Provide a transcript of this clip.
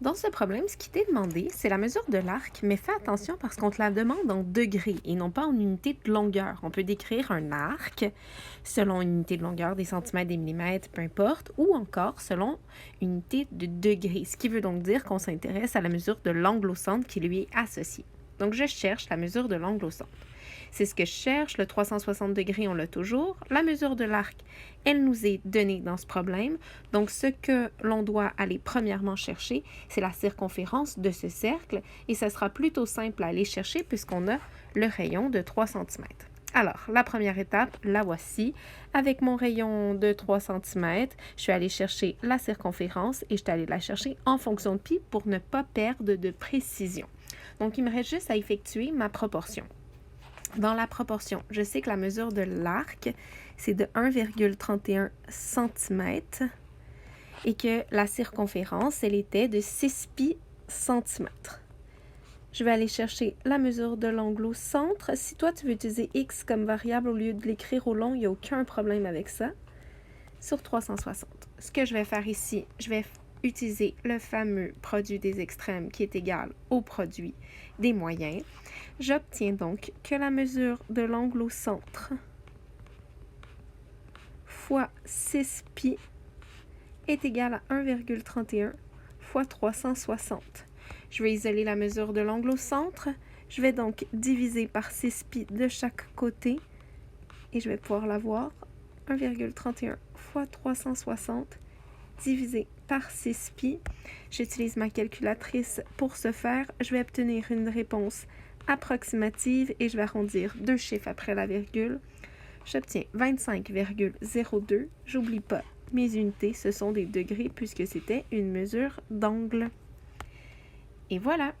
Dans ce problème, ce qui t'est demandé, c'est la mesure de l'arc, mais fais attention parce qu'on te la demande en degrés et non pas en unité de longueur. On peut décrire un arc selon une unité de longueur, des centimètres, des millimètres, peu importe, ou encore selon une unité de degrés, ce qui veut donc dire qu'on s'intéresse à la mesure de l'angle au centre qui lui est associé. Donc, je cherche la mesure de l'angle au centre. C'est ce que je cherche. Le 360 degrés, on l'a toujours. La mesure de l'arc, elle nous est donnée dans ce problème. Donc, ce que l'on doit aller premièrement chercher, c'est la circonférence de ce cercle. Et ça sera plutôt simple à aller chercher puisqu'on a le rayon de 3 cm. Alors, la première étape, la voici. Avec mon rayon de 3 cm, je vais aller chercher la circonférence et je vais aller la chercher en fonction de pi pour ne pas perdre de précision. Donc, il me reste juste à effectuer ma proportion. Dans la proportion, je sais que la mesure de l'arc, c'est de 1,31 cm et que la circonférence, elle était de 6 pi cm. Je vais aller chercher la mesure de l'angle au centre. Si toi, tu veux utiliser x comme variable au lieu de l'écrire au long, il n'y a aucun problème avec ça. Sur 360. Ce que je vais faire ici, je vais utiliser le fameux produit des extrêmes qui est égal au produit des moyens. J'obtiens donc que la mesure de l'angle au centre fois 6 pi est égale à 1,31 fois 360. Je vais isoler la mesure de l'angle au centre. Je vais donc diviser par 6 pi de chaque côté et je vais pouvoir l'avoir. 1,31 fois 360 divisé par 6 pi. J'utilise ma calculatrice pour ce faire. Je vais obtenir une réponse approximative et je vais arrondir 2 chiffres après la virgule. J'obtiens 25,02. J'oublie pas mes unités, ce sont des degrés puisque c'était une mesure d'angle. Et voilà!